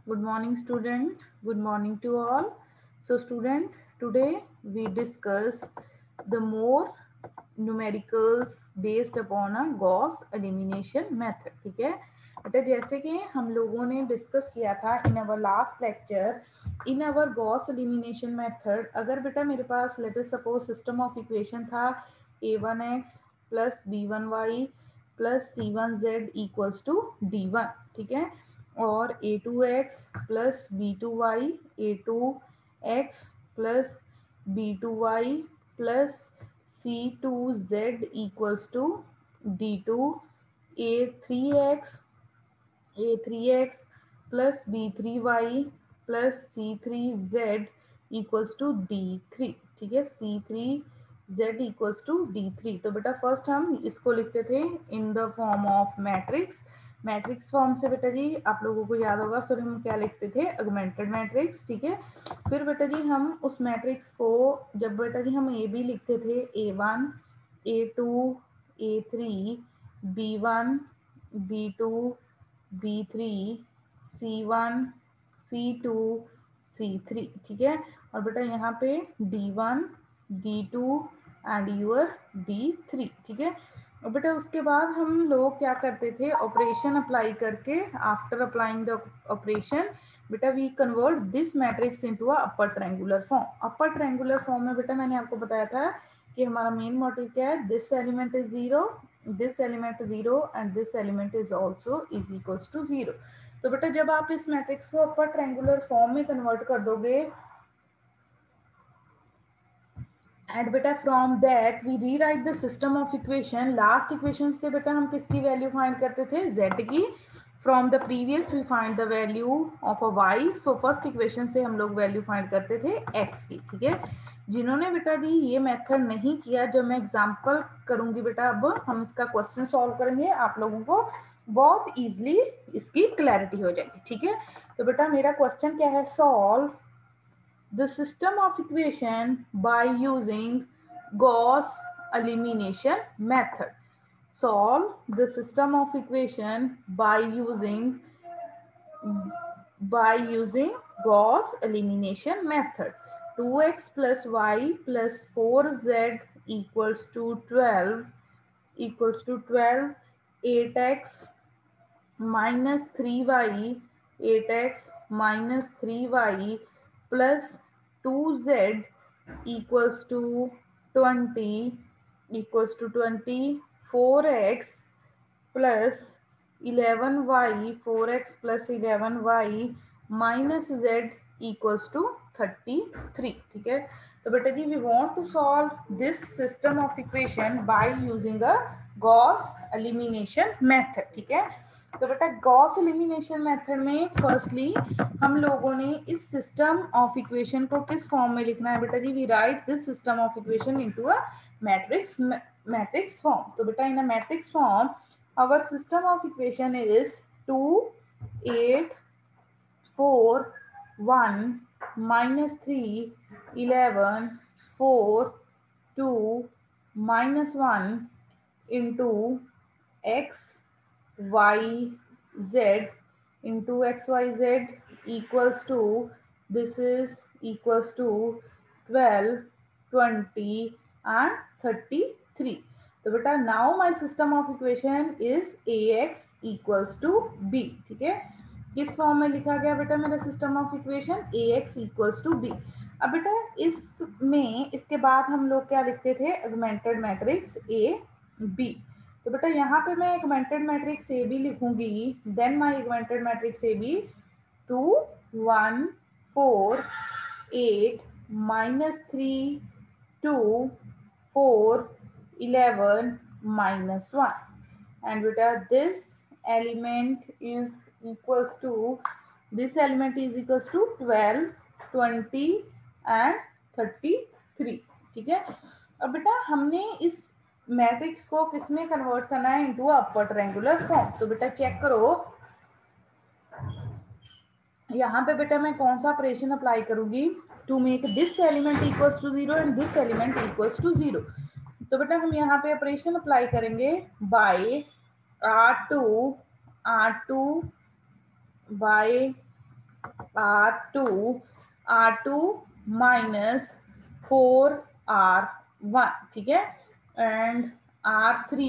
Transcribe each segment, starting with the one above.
Good morning, student. Good morning to all. So, student, today we discuss the more numericals based upon a Gauss elimination method. ठीक है बेटा, जैसे कि हम लोगों ने डिस्कस किया था in our last lecture in our Gauss elimination method, अगर बेटा मेरे पास let us suppose system of equation था a1x plus b1y plus c1z equals to d1, ठीक है, और a2x plus b2y, a2x plus b2y plus c2z equals to d2, a3x plus b3y plus c3z equals to d3, ठीक है, c3z equals to d3। तो बेटा first हम इसको लिखते थे in the form of matrix. Matrix form से बेटा जी आप लोगों को याद होगा फिर हम क्या लिखते थे, ऑगमेंटेड मैट्रिक्स, ठीक है। फिर बेटा जी हम उस मैट्रिक्स को जब बेटा जी हम ए बी लिखते थे a1 a2 a3 b1 b2 b3 c1 c2 c3, ठीक है। और बेटा यहाँ पे d1 d2 and your d3, ठीक है। और बेटा उसके बाद हम लोग क्या करते थे, ऑपरेशन अप्लाई करके आफ्टर अप्लाइंग द ऑपरेशन बेटा we convert this matrix into a upper triangular form. Upper triangular form में बेटा मैंने आपको बताया था कि हमारा मेन मोटिव क्या है, this element is zero, this element zero and this element is also is equals to zero. तो बेटा जब आप इस मैट्रिक्स को अपर ट्रायंगुलर फॉर्म में कन्वर्ट कर दोगे एंड बेटा from that we rewrite the system of equation. Last equation से बेटा हम किसकी वैल्यू फाइंड करते थे, z की। From the previous we find the value of a y। So first equation से हम लोग वैल्यू फाइंड करते थे x की, ठीक है। जिन्होंने बेटा जी ये मेथड नहीं किया, जब मैं एग्जांपल करूंगी बेटा अब हम इसका क्वेश्चन सॉल्व करेंगे, आप लोगों को बहुत इजीली इसकी क्लैरिटी हो जाएगी, ठीक है। तो बेटा मेरा क्वेश्चन क्या है, solve the system of equation by using Gauss elimination method. Solve the system of equation by using Gauss elimination method. 2x plus y plus 4z equals to 12 8x minus 3y 8x minus 3y plus 2z equals to 20 4x plus 11y 4x plus 11y minus z equals to 33, ठीक है। तो बेटा जी we want to solve this system of equation by using a Gauss elimination method, ठीक है। तो बेटा Gauss elimination method में फर्स्टली हम लोगों ने इस सिस्टम ऑफ इक्वेशन को किस फॉर्म में लिखना है, बेटा जी we write this system of equation into a matrix form. तो बेटा in a matrix form our system of equation is 2 8 4 1 minus 3 11 4 2 minus 1 into x y z into x y z equals to, this is equals to 12 20 and 33। तो बेटा now my system of equation is ax equals to b, ठीक है। किस form में लिखा गया बेटा मेरा system of equation, ax equals to b। अब बेटा इसमें इसके बाद हम लोग क्या लिखते थे, ऑगमेंटेड मैट्रिक्स a b। तो बेटा यहाँ पे मैं ऑगमेंटेड मैट्रिक्स ए बी लिखूंगी, then my augmented matrix A B 2 1 4 8 minus 3 2 4 11 minus 1, and beta this element is equals to, this element is equals to 12 20 and 33, ठीक है। अब बेटा हमने इस मैट्रिक्स को किसमें कन्वर्ट करना है, इनटू अपर ट्रायंगुलर फॉर्म। तो बेटा चेक करो यहाँ पे बेटा मैं कौन सा ऑपरेशन अप्लाई करूंगी, to make this element equals to zero and this element equals to zero. तो बेटा हम यहाँ पे ऑपरेशन अप्लाई करेंगे by R2 by R2 minus 4R1, ठीक है, and R3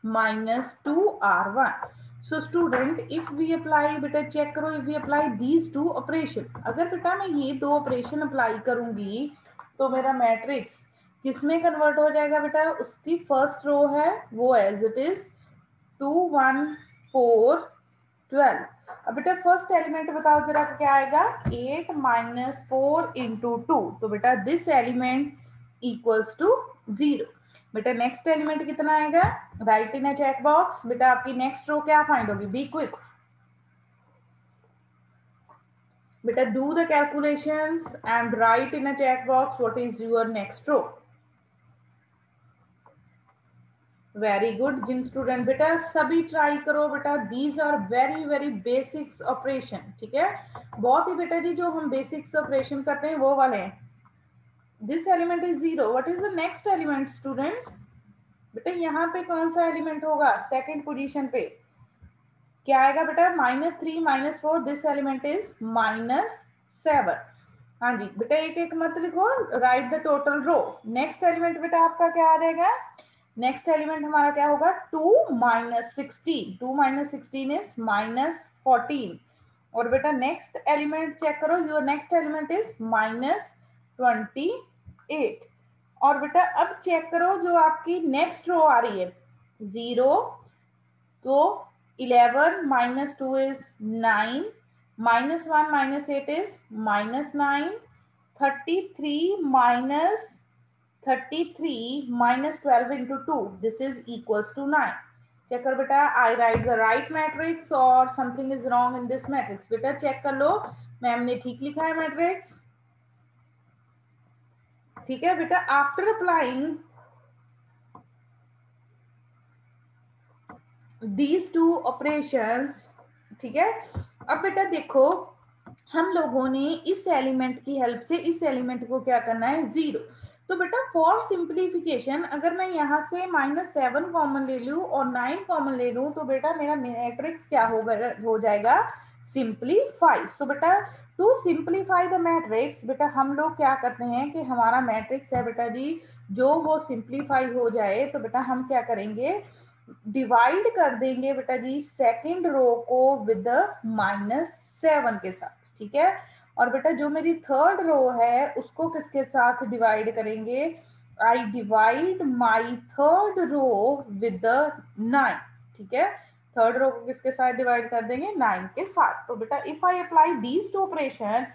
minus 2R1. So student, if we apply, बेटा चेक करो, if we apply these two operation, अगर बेटा मैं ये दो ऑपरेशन अप्लाई करूंगी तो मेरा मैट्रिक्स किस में कन्वर्ट हो जाएगा बेटा? उसकी फर्स्ट रो है वो एज इट इज 2 1 4 12. अब बेटा फर्स्ट एलिमेंट बताओ जरा क्या आएगा? 8 माइनस 4 इंटू 2. तो बेटा दिस एलिमेंट इक्वल्स टू 0. बेटा नेक्स्ट एलिमेंट कितना आएगा? Write in a check box. बेटा आपकी नेक्स्ट रो क्या फाइंड होगी? Be quick. बेटा do the calculations and write in a check box what is your next row. Very good जिन student, बेटा सभी ट्राई करो बेटा. These are very very basics operation, ठीक है, बहुत ही बेटा जी जो हम बेसिक्स ऑपरेशन करते हैं वो वाले हैं. This element is 0. What is the next element students? बेटा यहाँ पे कौन सा एलिमेंट होगा? सेकंड पोजीशन पे क्या आएगा बेटा? -3 -4. This element is -7. हाँ जी बेटा, एक एक मत लिखो, write the total row. Next element बेटा आपका क्या आ जाएगा? नेक्स्ट एलिमेंट हमारा क्या होगा? 2 माइनस 16. 2 minus 16 is -14. और बेटा नेक्स्ट एलिमेंट चेक करो, योर नेक्स्ट एलिमेंट इज -28. और बेटा अब चेक करो जो आपकी नेक्स्ट रो आ रही है 0. तो 11 minus 2 is 9, -1 -8 is -9, 33 minus 12 into 2, this is equals to 9. Check कर बेटा, I write the right matrix or something is wrong in this matrix. बेटा चेक कर लो, मैम ने ठीक लिखा है मैट्रिक्स, ठीक है बेटा. After applying these two operations, ठीक है. अब बेटा देखो, हम लोगों ने इस एलिमेंट की हेल्प से इस एलिमेंट को क्या करना है? 0. तो बेटा फॉर सिंप्लीफिकेशन अगर मैं यहाँ से -7 कॉमन ले लूँ और 9 कॉमन ले लूँ तो बेटा मेरा मैट्रिक्स क्या होगा? हो जाएगा सिंप्लीफाई. सो बेटा टू सिंप्लीफाई द मैट्रिक्स, बेटा हम लोग क्या करते हैं कि हमारा मैट्रिक्स है बेटा जी, जो वो सिंप्लीफाई हो जाए तो बेटा हम क्या करेंगे? डिवाइड कर देंगे बेटा जी सेकंड रो को विद -7 के साथ, ठीक है. और बेटा जो मेरी थर्ड रो है उसको किसके साथ डिवाइड करेंगे? I divide my third row with 9, ठीक है. थर्ड रो को किसके साथ डिवाइड कर देंगे? 9 के साथ. तो बेटा if I apply these two operation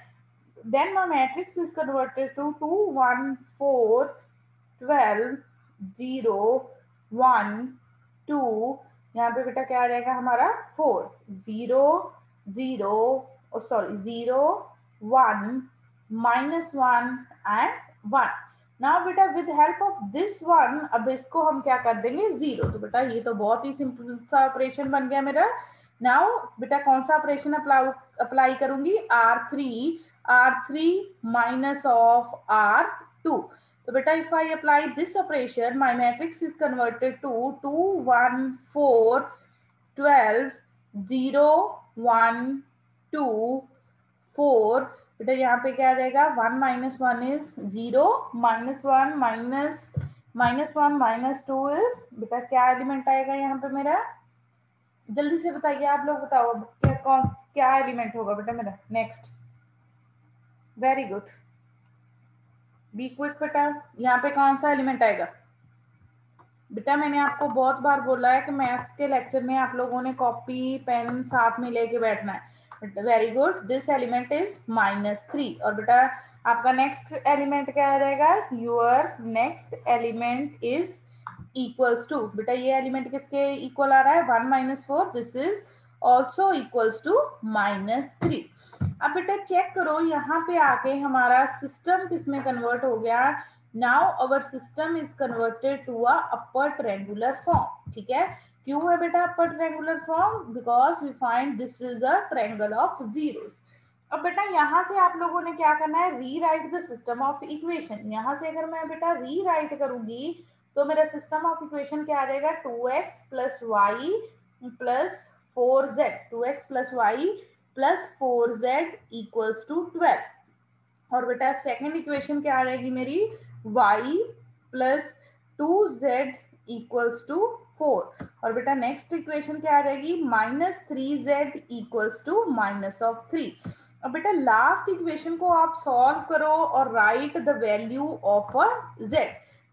then my matrix is converted to 2 1 4 12 0 1 2. यहाँ पे बेटा क्या आ जाएगा हमारा? 4 0 0 सॉरी 0 1 -1 एंड 1. नाउ बेटा विद हेल्प ऑफ दिस 1 अब इसको हम क्या कर देंगे? 0. तो बेटा ये तो बहुत ही सिंपल सा ऑपरेशन बन गया मेरा. नाउ बेटा कौन सा ऑपरेशन अप्लाई करूंगी? R3 minus of R2. तो बेटा if I apply this operation, my matrix is converted to 2 1 4 12 0 1 2 4. बेटा यहाँ पे क्या आ जाएगा? 1 minus 1 is 0, -1 -1 -2 is बेटा क्या एलिमेंट आएगा यहाँ पे मेरा? जल्दी से बताइए, आप लोग बताओ क्या एलिमेंट होगा बेटा मेरा next? Very good, B quick बेटा. यहाँ पे कौन सा एलिमेंट आएगा? बेटा मैंने आपको बहुत बार बोला है कि मैथ्स के लेक्चर में आप लोगों ने कॉपी पेन साथ में लेके बैठना है. Very good, this element is -3. और बेटा आपका नेक्स्ट एलिमेंट क्या आ जाएगा? Your next element is equals to, बेटा ये एलिमेंट किसके इक्वल आ रहा है? 1 - 4. This is also equals to -3. अब बेटा चेक करो यहाँ पे आके हमारा सिस्टम किसमें कन्वर्ट हो गया? Now our system is converted to a upper triangular form, ठीक है. क्यों है बेटा upper triangular form? Because we find this is a triangle of zeros. अब बेटा यहाँ से आप लोगों ने क्या करना है? Rewrite the system of equation. यहाँ से अगर मैं बेटा रीराइट करूंगी तो मेरा सिस्टम ऑफ इक्वेशन क्या आ जाएगा? 2x + y plus 4z, 2x plus y plus 4z equals to 12। और बेटा सेकेंड इक्वेशन क्या आ जाएगी मेरी, y plus 2z equals to 4। और बेटा नेक्स्ट इक्वेशन क्या आ जाएगी, -3z इक्वल्स टू -3। अब बेटा लास्ट इक्वेशन को आप सॉल्व करो और right the value of a z।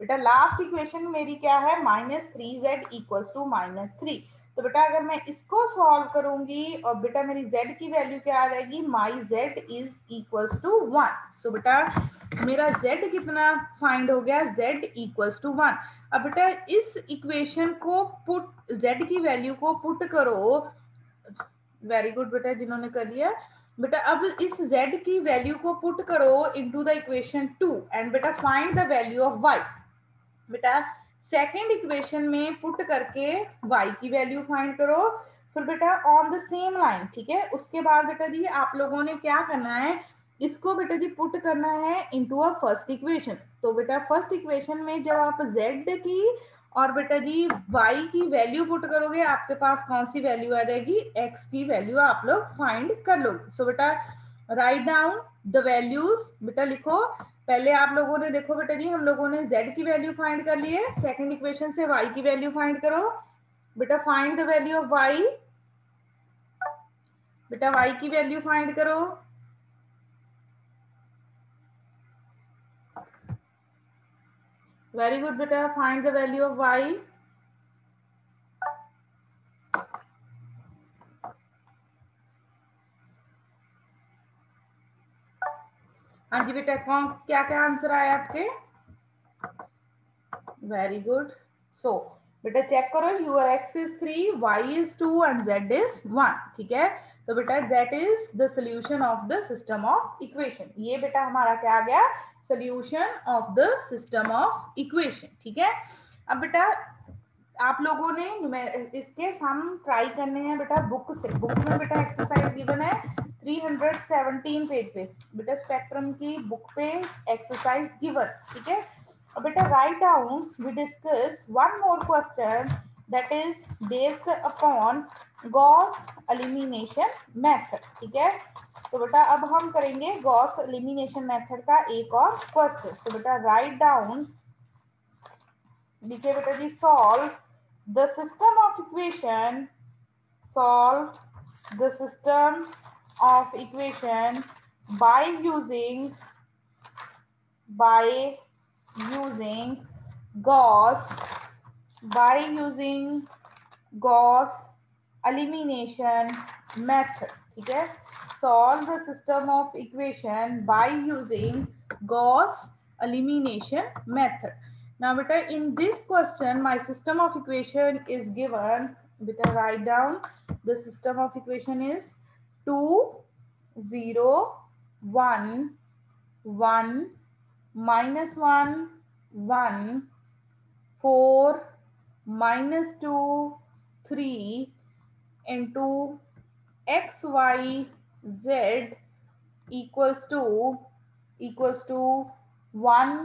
बेटा लास्ट इक्वेशन मेरी क्या है, -3z इक्वल्स टू -3। तो बेटा अगर मैं इसको सॉल्व करूंगी और बेटा मेरी z की वैल्यू क्या आ जाएगी, माई z इज इक्वल्स टू 1। सो बेटा मेरा z कितना फाइंड हो गया, z इक्वल्स टू 1। अब बेटा इस इक्वेशन को पुट, z की वैल्यू को पुट करो, वेरी गुड बेटा जिन्होंने कर लिया। बेटा अब इस z की वैल्यू को पुट करो इनटू द इक्वेशन 2 एंड बेटा find the value of y। बेटा सेकेंड इक्वेशन में पुट करके y की वैल्यू फाइंड करो, फिर बेटा ऑन द सेम लाइन, ठीक है। उसके बाद बेटा जी आप लोगों ने क्या करना है, इसको बेटा जी पुट करना है इनटू अ फर्स्ट इक्वेशन। तो बेटा फर्स्ट इक्वेशन में जब आप z की और बेटा जी y की वैल्यू पुट करोगे, आपके पास कौन सी वैल्यू आ जाएगी, x की वैल्यू आप लोग फाइंड कर लोगे। सो बेटा राइट डाउन द वैल्यूज, बेटा लिखो। पहले आप लोगों ने देखो बेटा जी, हम लोगों ने z की वैल्यू फाइंड कर ली है, सेकंड इक्वेशन से y की वैल्यू फाइंड करो। बेटा find the value of y, बेटा y की वैल्यू फाइंड करो। वेरी गुड बेटा, find the value of y। हाँ जी बेटा, कौन क्या क्या आंसर आया आपके, वेरी गुड। सो बेटा चेक करो, your x is 3, y is 2 and z is 1, ठीक है। तो बेटा that is the solution of the system of equation. ये बेटा हमारा क्या आ गया, solution of the system of equation, ठीक है। अब बेटा आप लोगों ने इसके हम ट्राई करने हैं बेटा बुक से। बुक में बेटा एक्सरसाइज गिवन है 317 पेज पे, बेटा स्पेक्ट्रम की बुक पे एक्सरसाइज गिवन, ठीक है। अब बेटा write down, we discuss one more question that is based upon Gauss elimination method, ठीक है। तो बेटा अब हम करेंगे गॉस एलिमिनेशन मेथड का एक और क्वेश्चन। तो बेटा राइट डाउन, देखिए बेटा जी, solve the system of equation, solve the system of equation by using Gauss by using Gauss elimination method, ठीक है। solve the system of equation by using Gauss elimination method. Now beta in this question my system of equation is given, beta write down the system of equation is 2 0 1 1 -1 1 4 -2 3 into x y z equals to 1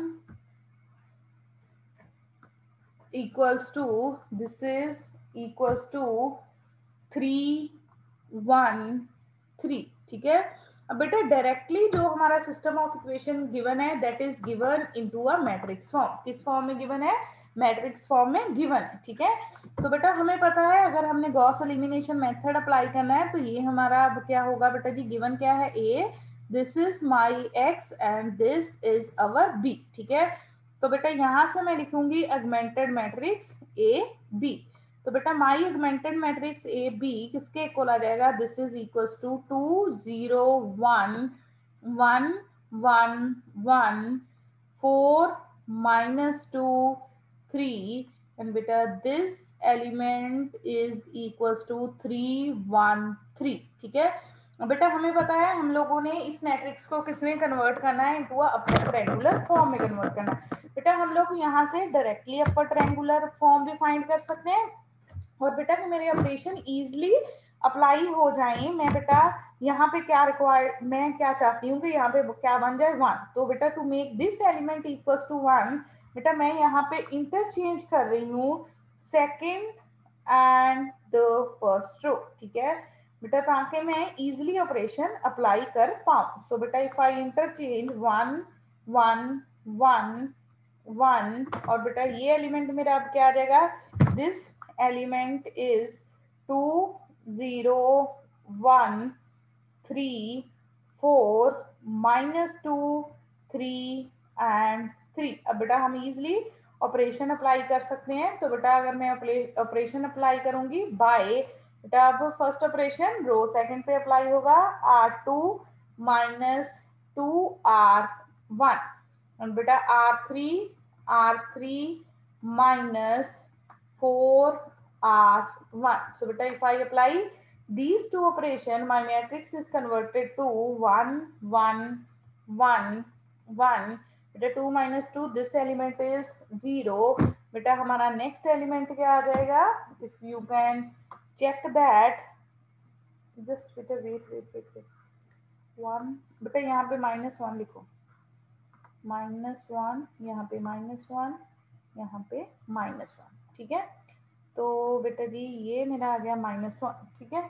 equals to, this is equals to 3 1 3, ठीक है। अब बेटा directly जो हमारा system of equation given है that is given into a matrix form. किस form में given है, मैट्रिक्स फॉर्म में गिवन है, ठीक है। तो बेटा हमें पता है अगर हमने गॉस एलिमिनेशन मेथड अप्लाई करना है तो ये हमारा अब क्या होगा बेटा जी, गिवन क्या है, A, this is my X and this is our B, ठीक है। तो बेटा यहां से मैं लिखूंगी अगमेंटेड मैट्रिक्स ए बी। तो बेटा my augmented matrix A B किसके इक्वल आ जाएगा, this is equals to 2 0 1 1 1 1 4 -2 3 and बेटा this element is equals to 3 1 3, ठीक है। बेटा हमें पता है हम लोगों ने इस मैट्रिक्स को किसमें कन्वर्ट करना है, इनटू अपर ट्रायंगुलर फॉर्म में कन्वर्ट करना है। बेटा हम लोग यहाँ से डायरेक्टली अपर ट्रायंगुलर फॉर्म भी फाइंड कर सकते हैं और बेटा कि मेरे ऑपरेशन इजीली अप्लाई हो जाए। मैं बेटा यहाँ पे क्या रिक्वायर, मैं क्या चाहती हूँ कि यहाँ पे क्या बन जाए 1। तो बेटा to make this element equals to 1, बेटा मैं यहाँ पे इंटरचेंज कर रही हूँ second and the first row, ठीक है बेटा, ताकि मैं इजिली ऑपरेशन अप्लाई कर पाऊं। सो बेटा इफ आई इंटरचेंज 1 1 1 1, और बेटा ये एलिमेंट मेरा अब क्या आ जाएगा, दिस एलिमेंट इज 2 0 1 3 4 -2 3 एंड 3। अब बेटा हम इजिली ऑपरेशन अप्लाई कर सकते हैं। तो बेटा अगर मैं ऑपरेशन अप्लाई करूंगी बाय, बेटा अब फर्स्ट ऑपरेशन रो सेकंड पे अप्लाई होगा, R2 -2R1, और बेटा R3 -4R1। So beta if I apply these two operation, my matrix is converted to 1 1 1 1। बेटा 2 -2, this element is 0। बेटा हमारा नेक्स्ट एलिमेंट क्या आ जाएगा, if you can check that, just बेटा वेट वेट वेट वेट 1, बेटा यहाँ पे -1 लिखो, -1, यहाँ पे -1, यहाँ पे -1, ठीक है। तो बेटा जी ये मेरा आ गया -1, ठीक है।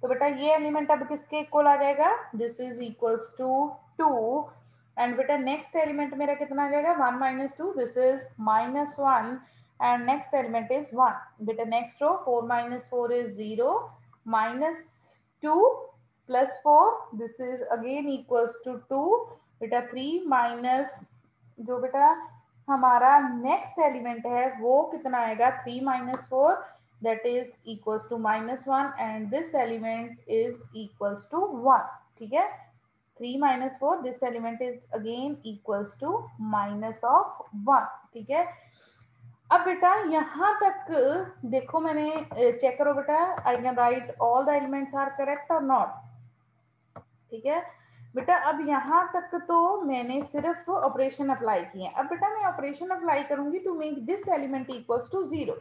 तो बेटा ये एलिमेंट अब किसके इक्वल आ जाएगा, this is equals to 2, and बेटा नेक्स्ट एलिमेंट मेरा कितना आ जाएगा, 1 -2, this is -1, and next element is 1। बेटा next row 4 -4 is 0, -2 +4, this is again equals to 2। बेटा 3 माइनस, जो बेटा हमारा नेक्स्ट एलिमेंट है वो कितना आएगा, 3 -4, that is equals to -1, and this element is equals to 1, ठीक है। 3 -4, this element is again equals to -1, ठीक है। अब बेटा यहाँ तक देखो, मैंने चेक करो बेटा, I can write all the elements are correct और नॉट, ठीक है बेटा। अब यहाँ तक तो मैंने सिर्फ ऑपरेशन अप्लाई किए हैं। अब बेटा मैं ऑपरेशन अप्लाई करूंगी to make this element equals to 0।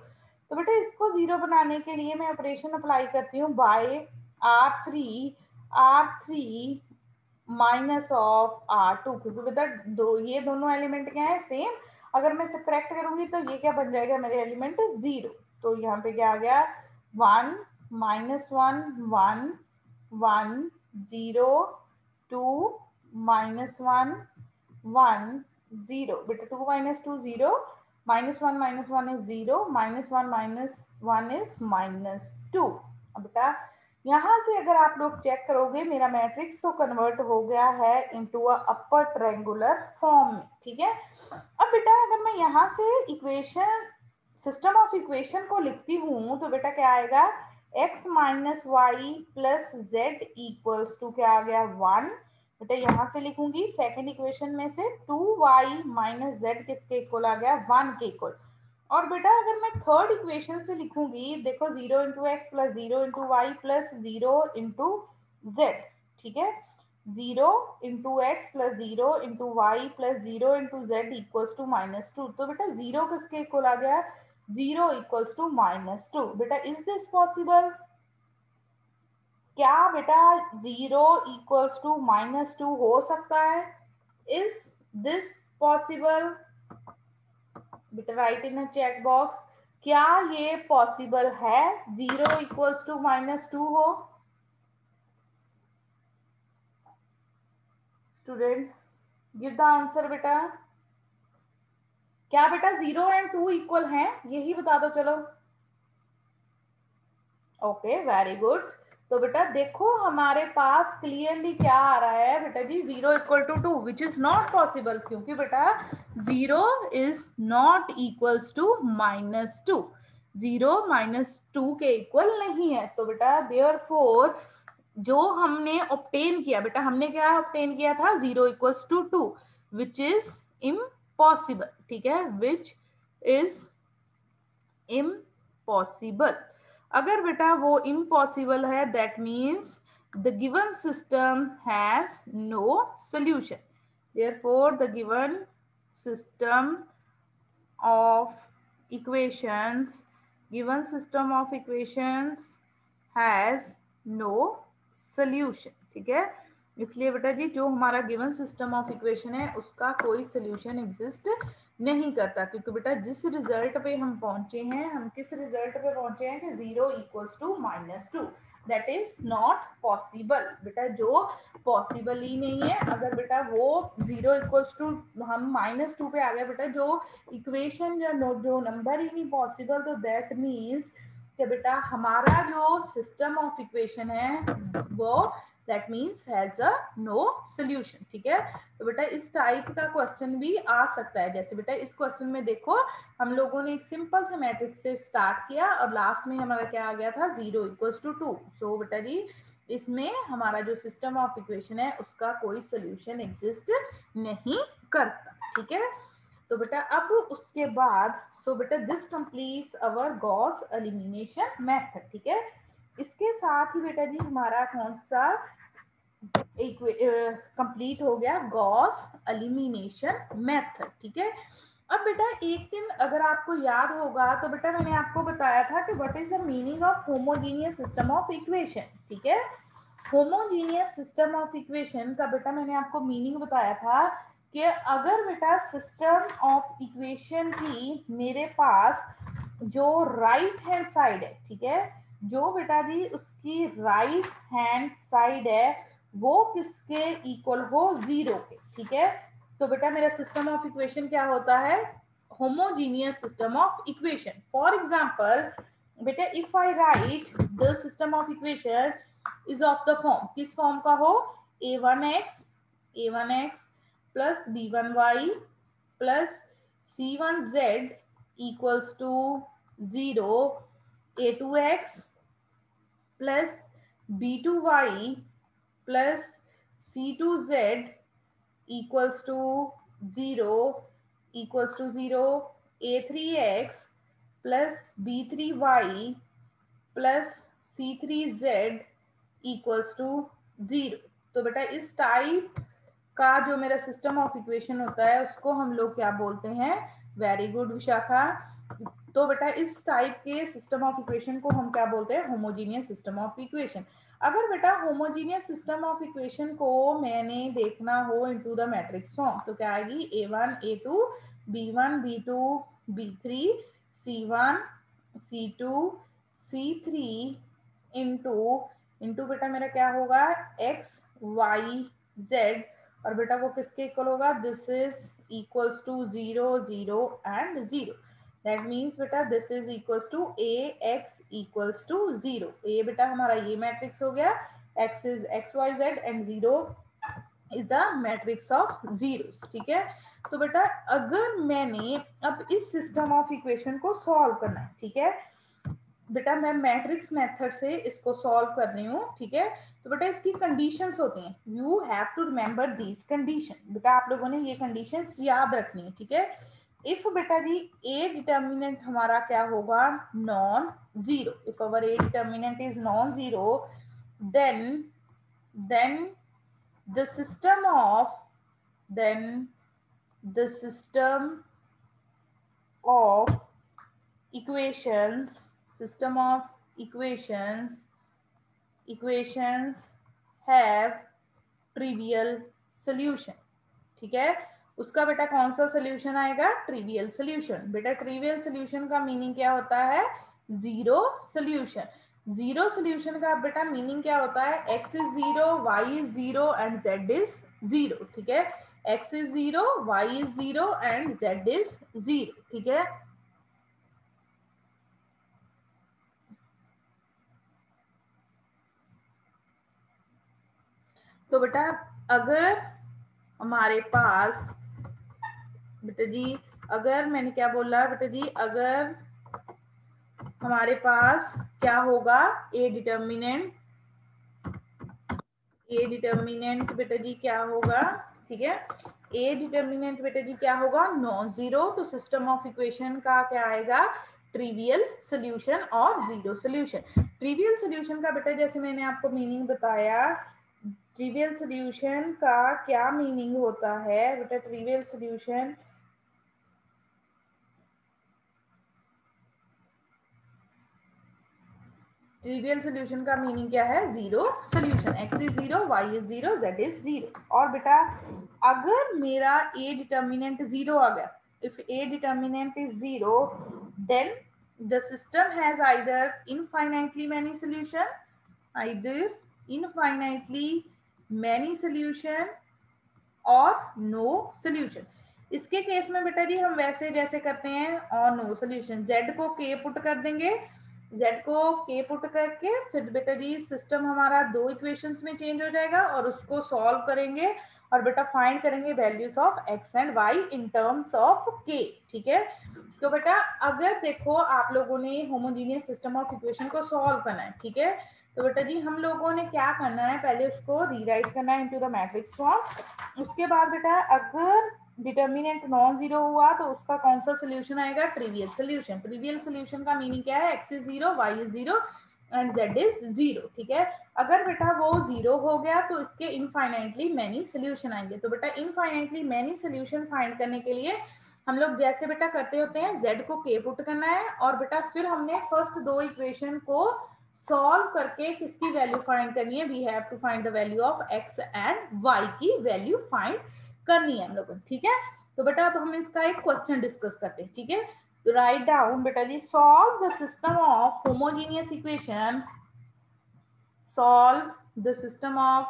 तो बेटा इसको 0 बनाने के लिए मैं ऑपरेशन अप्लाई करती हूँ bye R3 minus of R2, क्योंकि बेटा ये दोनों एलिमेंट क्या है, सेम। अगर मैं सब्ट्रैक्ट करूंगी तो ये क्या बन जाएगा, मेरे एलिमेंट 0। तो यहाँ पे क्या आ गया, 1 -1 1 1 0 2 -1 1 0। बेटा 2 -2 0, -1 -1 is 0, -1 -1 is -2। अब बेटा यहाँ से अगर आप लोग चेक करोगे, मेरा मैट्रिक्स तो कन्वर्ट हो गया है into a upper triangular form में, ठीक है। अब बेटा अगर मैं यहाँ से इक्वेशन, सिस्टम ऑफ इक्वेशन को लिखती हूँ तो बेटा क्या आएगा, x minus y plus z equals to क्या आ गया, 1। बेटा यहाँ से लिखूंगी सेकेंड इक्वेशन में से 2y माइनस जेड किसके इक्वल आ गया, 1 के इक्वल। और बेटा अगर मैं थर्ड इक्वेशन से लिखूंगी, देखो 0 into x plus 0 into y plus 0 into z, ठीक है। 0 into x plus 0 into y plus 0 into z equals to -2। तो बेटा 0 किसके इक्वल आ गया, 0 इक्वल्स टू -2। बेटा इज दिस पॉसिबल, क्या बेटा 0 इक्वल्स टू -2 हो सकता है, इज दिस पॉसिबल, बेटा राइट इन चेक बॉक्स, क्या ये पॉसिबल है 0 इक्वल्स टू -2 हो। स्टूडेंट्स गिव द आंसर बेटा, क्या बेटा 0 एंड 2 इक्वल हैं, यही बता दो चलो। Okay very good. तो बेटा देखो हमारे पास क्लियरली क्या आ रहा है बेटा जी, 0 equal to 2 which is not possible, क्योंकि बेटा 0 इज नॉट इक्वल्स टू -2, 0 -2 के इक्वल नहीं है। तो बेटा देयरफॉर जो हमने ऑब्टेन किया, बेटा हमने क्या ऑब्टेन किया था, 0 equals to 2 which is impossible, ठीक है, विच इज इम्पॉसिबल। अगर बेटा वो इम्पॉसिबल है, that means the given system has no solution. Therefore the given system of equations, given system of equations has no solution, ठीक है। इसलिए बेटा जी जो हमारा गिवन सिस्टम ऑफ इक्वेशन है उसका कोई सोल्यूशन एग्जिस्ट नहीं करता, क्योंकि बेटा जिस रिजल्ट पे हम पहुंचे हैं, हम किस रिजल्ट पे पहुंचे हैं कि 0 equals to -2, that is not possible. बेटा जो पॉसिबल ही नहीं है, अगर बेटा वो 0 इक्वल्स टू हम -2 पे आ गए बेटा, जो इक्वेशन जो नंबर ही नहीं पॉसिबल, तो दैट मीन्स कि बेटा हमारा जो सिस्टम ऑफ इक्वेशन है वो that means has a no solution. ठीक है, तो बेटा इस टाइप का क्वेश्चन भी आ सकता है। जैसे बेटा इस क्वेश्चन में देखो, हम लोगों ने एक सिंपल से मैट्रिक्स से स्टार्ट किया और लास्ट में हमारा क्या आ गया था, 0 इक्वल्स टू 2। सो बेटा जी इसमें हमारा जो सिस्टम ऑफ इक्वेशन है उसका कोई सोल्यूशन एग्जिस्ट नहीं करता। ठीक है, तो बेटा अब उसके बाद सो बेटा this completes our Gauss elimination method. ठीक है, इसके साथ ही बेटा जी हमारा कौन सा कंप्लीट हो गया, गॉस एलिमिनेशन मेथड। ठीक है, अब बेटा एक दिन अगर आपको याद होगा तो बेटा मैंने आपको बताया था कि what is the meaning of homogeneous system of equation. ठीक है, होमोजीनियस सिस्टम ऑफ इक्वेशन का बेटा मैंने आपको मीनिंग बताया था कि अगर बेटा सिस्टम ऑफ इक्वेशन की मेरे पास जो राइट हैंड साइड है, ठीक है, जो बेटा जी उसकी राइट हैंड साइड है वो किसके इक्वल हो, 0 के। ठीक है, तो बेटा मेरा सिस्टम ऑफ इक्वेशन क्या होता है, homogeneous system of equation. For example बेटा if I write the system of equation is of the form, किस फॉर्म का हो, a1x plus b1y plus c1z equals to 0, a2x plus b2y plus c2z equals to 0 equals to 0, a3x plus b3y plus c3z equals to 0। तो बेटा इस type का जो मेरा system of equation होता है उसको हम लोग क्या बोलते हैं, वेरी गुड विशाखा। तो बेटा इस टाइप के सिस्टम ऑफ इक्वेशन को हम क्या बोलते हैं, होमोजीनियस सिस्टम ऑफ इक्वेशन। अगर बेटा होमोजीनियस सिस्टम ऑफ इक्वेशन को मैंने देखना हो इनटू द मैट्रिक्स फॉर्म तो क्या आएगी, a1 a2 b1 b2 b3 c1 c2 c3 into into बेटा मेरा क्या होगा, x y z, और बेटा वो किसके इक्वल होगा, this is equals to 0 0 and 0। That means बेटा this is equals to ax equals to 0। A बेटा हमारा ये मैट्रिक्स हो गया, x is x y z एंड 0 is a matrix of zeros. ठीक है, तो बेटा अगर मैंने अब इस सिस्टम ऑफ इक्वेशन को सॉल्व करना है, ठीक है बेटा मैं मैट्रिक्स मेथड से इसको सॉल्व कर रही हूँ। ठीक है, तो बेटा इसकी कंडीशंस होती हैं, you have to remember these condition. बेटा आप लोगों ने ये कंडीशंस याद रखनी है। ठीक है, इफ बेटा जी ए डिटर्मिनेंट हमारा क्या होगा, non zero, if our A determinant is non zero then the system of then the system of equations system of equations have trivial solution। ठीक है, उसका बेटा कौन सा सोल्यूशन आएगा, ट्रिवियल सोल्यूशन। बेटा ट्रिवियल सोल्यूशन का मीनिंग क्या होता है, जीरो सोल्यूशन। जीरो सोल्यूशन का बेटा मीनिंग क्या होता है, x is 0 y is 0 and z is 0। ठीक है, x is 0 y is 0 and z is 0। ठीक है, तो बेटा अगर हमारे पास बेटा जी, अगर मैंने क्या बोला बेटा जी, अगर हमारे पास क्या होगा, ए डिटर्मिनेंट बेटा जी क्या होगा, ठीक है, ए डिटर्मिनेंट बेटा जी क्या होगा, नॉन जीरो, तो सिस्टम ऑफ इक्वेशन का क्या आएगा, ट्रिवियल सोल्यूशन और जीरो सोल्यूशन। ट्रिवियल सोल्यूशन का बेटा जैसे मैंने आपको मीनिंग बताया, ट्रिवियल सोल्यूशन का क्या मीनिंग होता है बेटा, ट्रिवियल सोल्यूशन ट्रिवियल सोल्यूशन का मीनिंग क्या है, zero solution. x is 0 y is 0 z is 0। और बेटा अगर मेरा ए डिटर्मिनेंट 0 आ गया, if A determinant is 0, then the system has either infinitely many solution और नो सोल्यूशन। इसके केस में बेटा जी हम वैसे जैसे करते हैं और नो सोल्यूशन, जेड को के पुट कर देंगे, जेड को के पुट करके फिर बेटा जी सिस्टम हमारा दो इक्वेशंस में चेंज हो जाएगा और उसको सॉल्व करेंगे और बेटा फाइंड करेंगे values of x and y in terms of k. ठीक है, तो बेटा अगर देखो आप लोगों ने होमोजीनियस सिस्टम ऑफ इक्वेशन को सॉल्व करना है, ठीक है, तो बेटा जी हम लोगों ने क्या करना है, पहले उसको रीराइट करना है इनटू द मैट्रिक्स फॉर्म। उसके बाद बेटा अगर डिटर्मिनेंट नॉन जीरो हुआ तो उसका कौन सा सोल्यूशन आएगा, ट्रिवियल सोल्यूशन। ट्रिवियल सोल्यूशन का मीनिंग क्या है, x is zero, y is zero and z is zero. ठीक है, अगर बेटा वो जीरो हो गया तो इसके इनफाइनाइटली मैनी सोल्यूशन आएंगे। तो बेटा इनफाइनाइटली मैनी सोल्यूशन फाइंड करने के लिए हम लोग जैसे बेटा करते होते हैं, जेड को के पुट करना है और बेटा फिर हमने फर्स्ट दो इक्वेशन को सॉल्व करके किसकी वैल्यू फाइंड करनी है, we have to find the value of x and y की वैल्यू फाइंड करनी है हम लोगों ने। ठीक है, तो बेटा अब हम इसका एक क्वेश्चन डिस्कस करते हैं। ठीक है, तो राइट डाउन बेटा जी, solve the system of homogeneous equation, solve the system of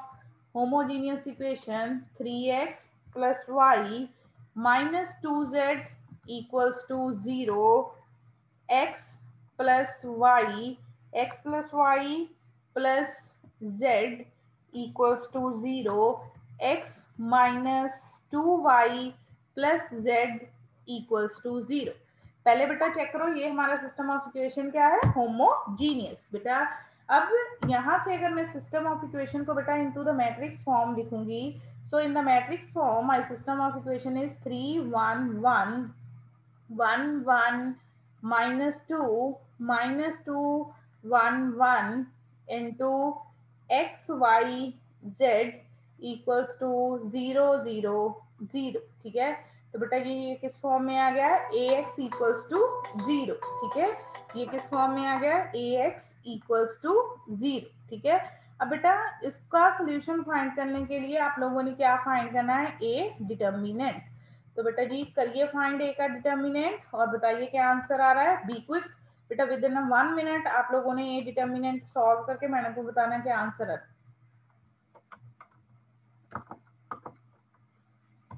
homogeneous equation 3x plus y minus 2z equals to 0, x plus y plus z equals to 0, x minus 2y plus z equals to 0। पहले बेटा check करो ये हमारा system of equation क्या है, homogeneous. बेटा अब यहां से अगर मैं सिस्टम ऑफ इक्वेशन को बेटा इनटू द मैट्रिक्स फॉर्म लिखूंगी, so in the matrix form my system of equation is 3 1 1 1 1 minus 2 1 1 into x y z equals to 0 0 0। ठीक है, तो बेटा ये किस फॉर्म में आ गया, ax equals to 0। ठीक है, ये किस फॉर्म में आ गया, ax equals to 0। ठीक है, अब बेटा इसका सोल्यूशन फाइंड करने के लिए आप लोगों ने क्या फाइंड करना है, ए डिटर्मिनेंट। तो बेटा जी करिए फाइंड ए का डिटर्मिनेंट और बताइए क्या आंसर आ रहा है, बी क्विक। बेटा विद इन 1 मिनट आप लोगों ने ए डिटर्मिनेंट सॉल्व करके मैंने को बताना क्या आंसर है।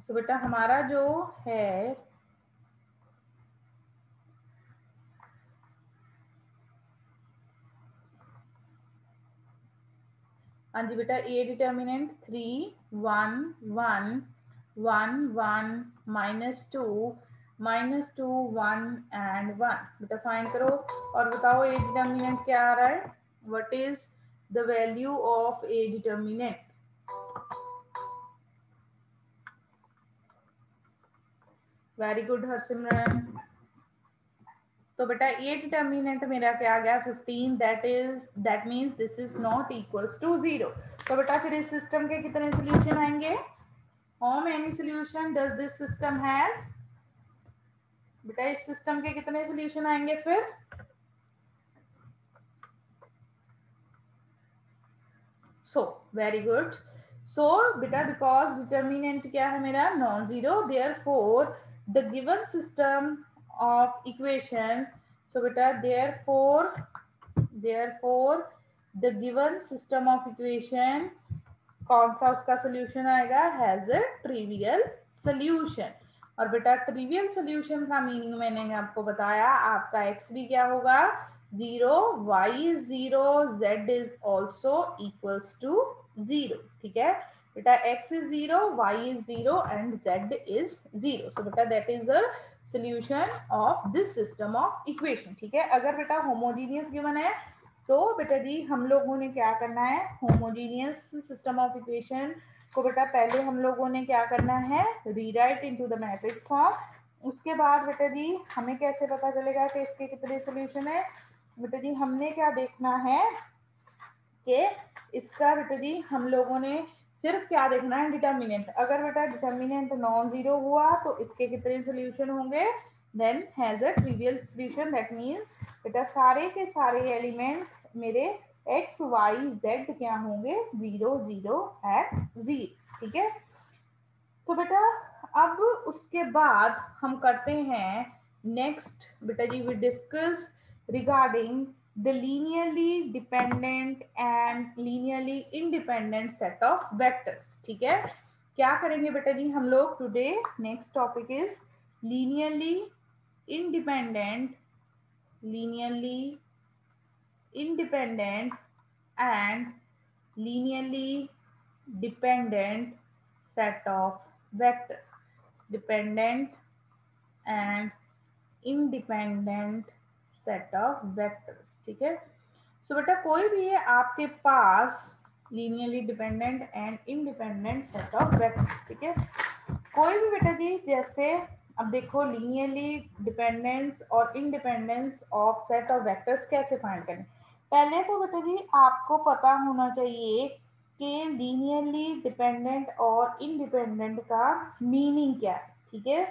तो बेटा हमारा जो है हाँ जी बेटा, ए डिटर्मिनेंट 3 1 1 1 1 -2 -2 1 एंड 1। बेटा फाइंड करो और बताओ ए डिटर्मिनेंट क्या आ रहा है, what is the value of a determinant. Very good Harsimran. तो बेटा ये डिटर्मिनेंट मेरा क्या आ गया 15, that means this is not equals to 0। तो बेटा फिर इस सिस्टम के कितने सोल्यूशन आएंगे, how many solution does this system has. बेटा इस सिस्टम के कितने सोल्यूशन आएंगे फिर, सो वेरी गुड। सो बेटा बिकॉज डिटर्मिनेंट क्या है मेरा, non zero, therefore the given system of equation, so बेटा therefore the given system of equation कौन सा उसका सोल्यूशन आएगा, हैज अ ट्रिवियल सोल्यूशन। और बेटा ट्रिवियल सोल्यूशन का मीनिंग मैंने आपको बताया, आपका एक्स भी क्या होगा, 0, y is 0, z is also equals to 0। ठीक है बेटा, x is 0, y is 0 and z is 0। So बेटा that is the solution of this system of equation. ठीक है, अगर बेटा होमोजीनियस गिवन है तो बेटा जी हम लोगों ने क्या करना है, होमोजीनियस सिस्टम ऑफ इक्वेशन को बेटा पहले हम लोगों ने क्या करना है, rewrite into the matrix form. उसके बाद बेटा जी हमें कैसे पता चलेगा कि इसके कितने सोल्यूशन है, बेटा जी हमने क्या देखना है कि इसका बेटा जी हम लोगों ने सिर्फ क्या देखना है, डिटर्मिनेंट। अगर बेटा डिटर्मिनेंट नॉन जीरो हुआ तो इसके कितने सोल्यूशन होंगे, then has a trivial solution. That means बेटा सारे के सारे एलिमेंट मेरे एक्स वाई जेड क्या होंगे, 0 0 एंड 0। ठीक है, तो बेटा अब उसके बाद हम करते हैं नेक्स्ट बेटा जी, we discuss regarding the linearly dependent and linearly independent set of vectors. ठीक है, क्या करेंगे बेटा जी हम लोग today? Next topic is linearly independent, linearly independent and linearly dependent set of vectors, dependent and independent set of vectors। ठीक है, सो बेटा कोई भी है आपके पास linearly dependent and independent set of vectors. ठीक है, कोई भी बेटा जी, जैसे अब देखो लीनियरली डिपेंडेंस और independence of set of vectors कैसे फाइंड करें। पहले तो बेटा जी आपको पता होना चाहिए कि लीनियरली डिपेंडेंट और इंडिपेंडेंट का मीनिंग क्या है। ठीक है,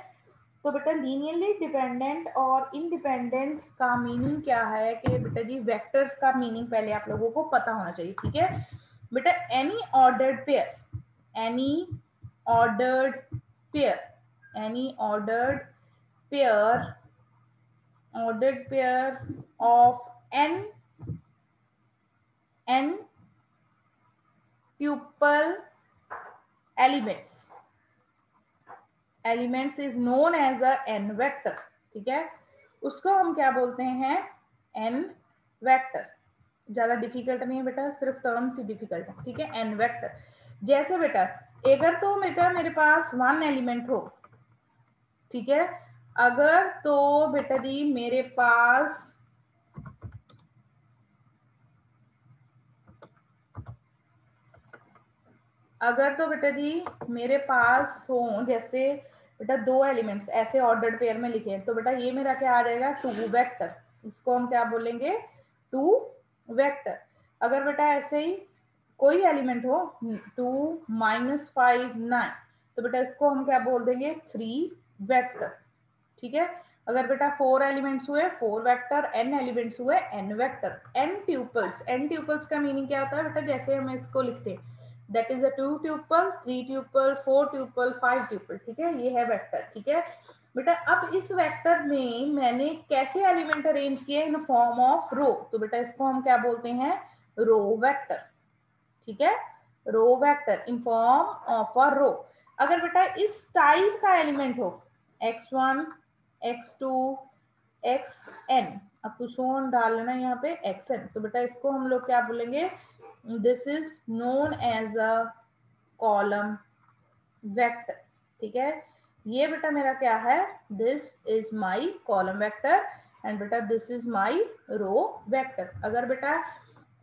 तो बेटा लीनियरली डिपेंडेंट और इंडिपेंडेंट का मीनिंग क्या है कि बेटा जी वेक्टर्स का मीनिंग पहले आप लोगों को पता होना चाहिए। ठीक है बेटा, any ordered pair, any ordered pair, any ordered pair of n tuple elements is known as a n vector। ठीक है, उसको हम क्या बोलते हैं? n vector. ज्यादा डिफिकल्ट नहीं है बेटा, सिर्फ टर्म्स ही डिफिकल्ट है। ठीक है, n वेक्टर। जैसे बेटा अगर तो बेटा मेरे पास वन एलिमेंट हो, ठीक है, अगर तो बेटा जी मेरे पास अगर तो बेटा जी मेरे पास हो जैसे बेटा दो एलिमेंट्स ऐसे ऑर्डर्ड पेयर में लिखे हैं, तो बेटा ये मेरा क्या आ जाएगा? Two vector. इसको हम क्या बोलेंगे? Two vector. अगर बेटा ऐसे ही कोई एलिमेंट हो 2 -5 9, तो बेटा इसको हम क्या बोल देंगे? Three vector. ठीक है, अगर बेटा 4 एलिमेंट्स हुए 4 वेक्टर, n एलिमेंट्स हुए n वेक्टर। n ट्यूपल्स का मीनिंग क्या होता है बेटा? जैसे हम इसको लिखते हैं that is a 2 tuple, 3 tuple, 4 tuple, 5 tuple. ठीक है, ये है वेक्टर। ठीक है बेटा, अब इस वेक्टर में मैंने कैसे एलिमेंट अरेंज किए? इन फॉर्म ऑफ रो, तो बेटा इसको हम क्या बोलते हैं? Row vector. ठीक है, row vector in form of a row. अगर बेटा इस टाइप का एलिमेंट हो x1 x2 xn, अब तो सोन डाल लेना यहाँ पे xn, तो बेटा इसको हम लोग क्या बोलेंगे? This is known as a column vector. ठीक है, ये बेटा मेरा क्या है? This is my column vector and बेटा this is my row vector. अगर बेटा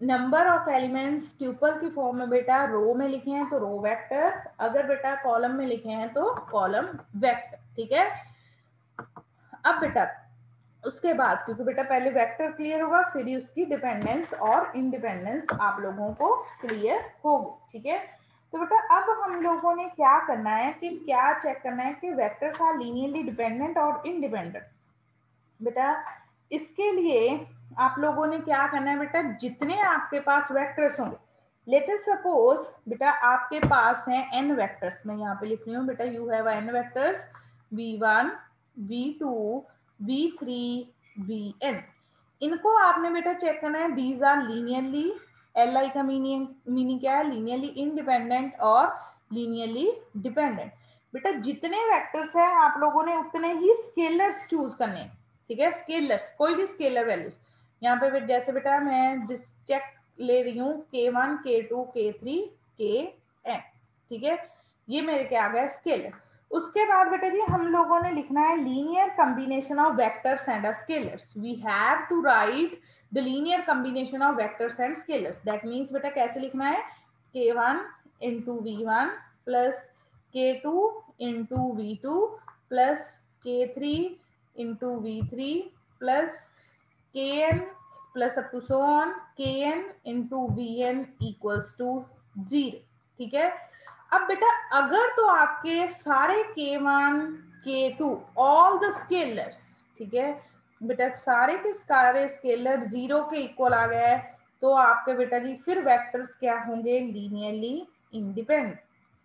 नंबर ऑफ एलिमेंट्स ट्यूपल की फॉर्म में बेटा रो में लिखे हैं तो रो वेक्टर, अगर बेटा कॉलम में लिखे हैं तो कॉलम वेक्टर। ठीक है, अब बेटा उसके बाद, क्योंकि बेटा पहले वेक्टर क्लियर होगा फिर ही उसकी डिपेंडेंस और इंडिपेंडेंस आप लोगों को क्लियर होगी। ठीक है, तो बेटा अब हम लोगों ने क्या करना है कि क्या चेक करना है कि वेक्टर्स आर लीनियरली डिपेंडेंट और इंडिपेंडेंट। बेटा इसके लिए आप लोगों ने क्या करना है बेटा? जितने आपके पास वेक्टर्स होंगे, लेट अस सपोज बेटा आपके पास हैं n वेक्टर्स, मैं यहाँ पे लिख रही हूँ बेटा you have n vectors v1 v2 v3 vn। इनको आपने बेटा चेक करना है दीज आर लीनियरली, li का मीनिंग क्या है? लीनियरली इंडिपेंडेंट और लीनियरली डिपेंडेंट। बेटा जितने वेक्टर्स हैं आप लोगों ने उतने ही स्केलर्स चूज करने हैं। ठीक है, स्केलर्स, कोई भी स्केलर वैल्यूज यहाँ पे जैसे बेटा मैं जिस चेक ले रही हूँ k1 k2 k3 kn। ठीक है, ये मेरे क्या आ गया? स्केलर। उसके बाद बेटा जी हम लोगों ने लिखना है linear combination of vectors and scalars. We have to write the linear combination of vectors and scalars. That means बेटा कैसे लिखना है? k1 into v1 plus k2 into v2 plus k3 into v3 plus kn plus up to so on kn into vn equals to 0। ठीक है, अब बेटा अगर तो आपके सारे k1 k2 all the scalars, ठीक है बेटा सारे के सारे स्केलर 0 के इक्वल आ गया है, तो आपके बेटा जी फिर वेक्टर्स क्या होंगे? Linearly independent.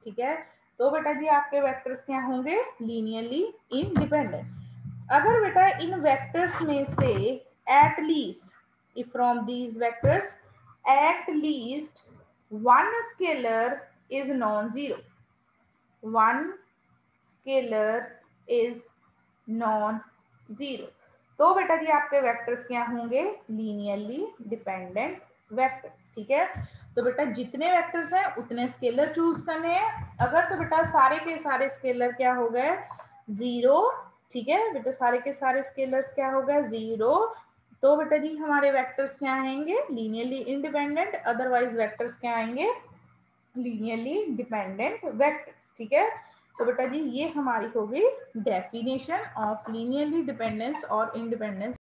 ठीक है, तो बेटा जी आपके वेक्टर्स क्या होंगे, लीनियरली इंडिपेंडेंट। अगर बेटा इन वेक्टर्स में से at least, if from these vectors at least one scalar is non-zero, one scalar is non-zero, तो बेटा जी आपके वेक्टर्स क्या होंगे, लीनियरली डिपेंडेंट वेक्टर्स। ठीक है, तो बेटा जितने वेक्टर्स हैं उतने स्केलर चूज करने हैं। अगर तो बेटा सारे के सारे स्केलर क्या हो गए, जीरो। ठीक है बेटा, सारे के सारे स्केलर्स क्या हो गए, जीरो, तो बेटा जी हमारे वेक्टर्स क्या आएंगे, लीनियरली इंडिपेंडेंट। अदरवाइज वेक्टर्स क्या आएंगे, लीनियरली डिपेंडेंट वेक्टर्स। ठीक है, तो बेटा जी ये हमारी हो गई डेफिनेशन ऑफ लीनियरली डिपेंडेंस और इंडिपेंडेंस